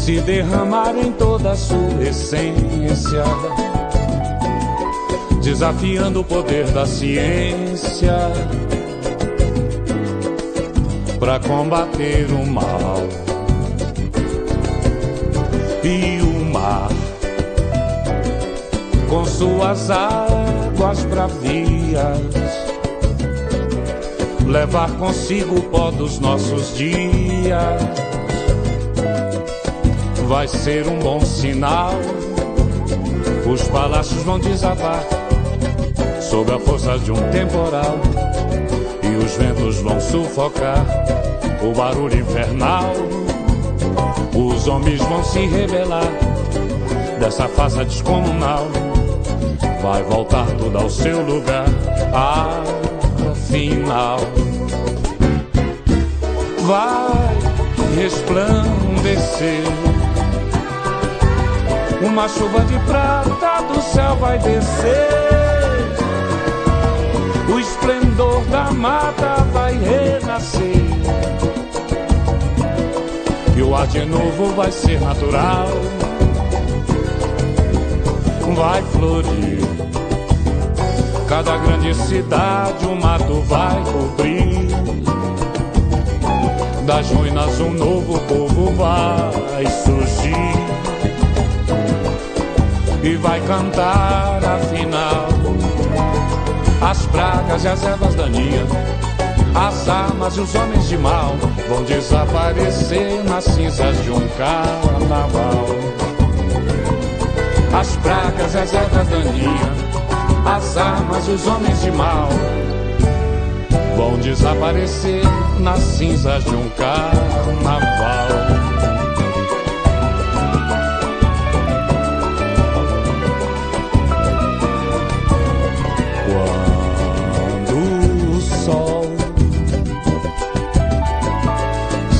se derramar em toda a sua essência, desafiando o poder da ciência para combater o mal. E o mar, com suas águas bravias, levar consigo o pó dos nossos dias, vai ser um bom sinal. Os palácios vão desabar sob a força de um temporal, e os ventos vão sufocar o barulho infernal. Os homens vão se rebelar dessa farsa descomunal. Vai voltar tudo ao seu lugar, afinal. Vai resplandecer, uma chuva de prata do céu vai descer, o esplendor da mata vai renascer, e o ar de novo vai ser natural. Vai florir cada grande cidade, o mato vai cobrir, das ruínas um novo povo vai surgir, e vai cantar afinal as pragas e as ervas daninhas, as armas e os homens de mal vão desaparecer nas cinzas de um carnaval. As pragas e as ervas daninhas, as armas e os homens de mal vão desaparecer nas cinzas de um carnaval. Quando o sol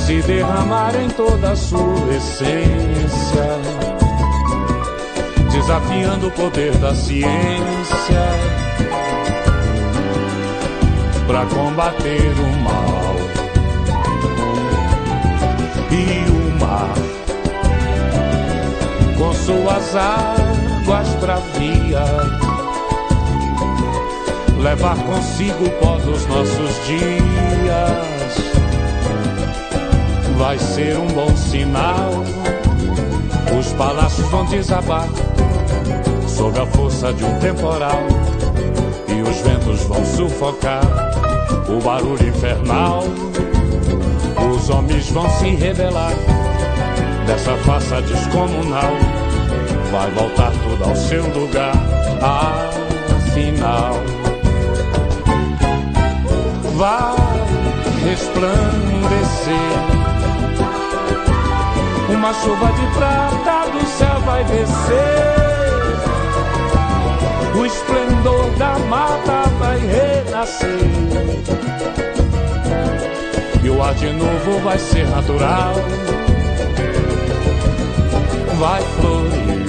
se derramar em toda a sua essência, desafiando o poder da ciência para combater o mal. E o mar, com suas águas bravias, levar consigo o pó dos nossos dias, vai ser um bom sinal. Os palácios vão desabar sob a força de um temporal, e os ventos vão sufocar o barulho infernal. Os homens vão se rebelar dessa farsa descomunal. Vai voltar tudo ao seu lugar, afinal. Vai resplandecer, uma chuva de prata do céu vai descer, o esplendor da mata vai renascer, e o ar de novo vai ser natural. Vai florir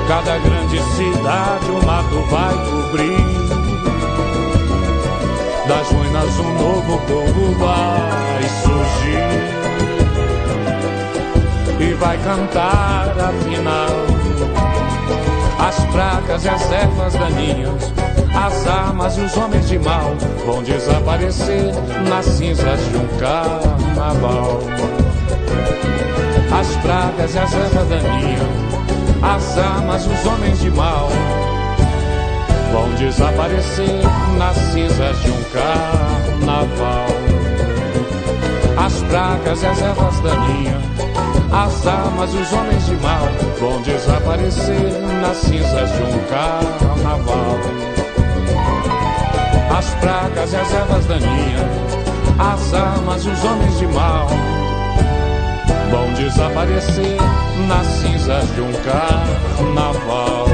cada grande cidade, o mato vai cobrir, das ruínas um novo povo vai surgir, e vai cantar afinal as pragas e as ervas daninhas, as armas e os homens de mal vão desaparecer nas cinzas de um carnaval. As pragas e as ervas daninhas, as armas e os homens de mal vão desaparecer nas cinzas de um carnaval. As pragas e as ervas daninhas, as armas e os homens de mal vão desaparecer nas cinzas de um carnaval. As pragas e as ervas daninhas, as armas e os homens de mal vão desaparecer nas cinzas de um carnaval.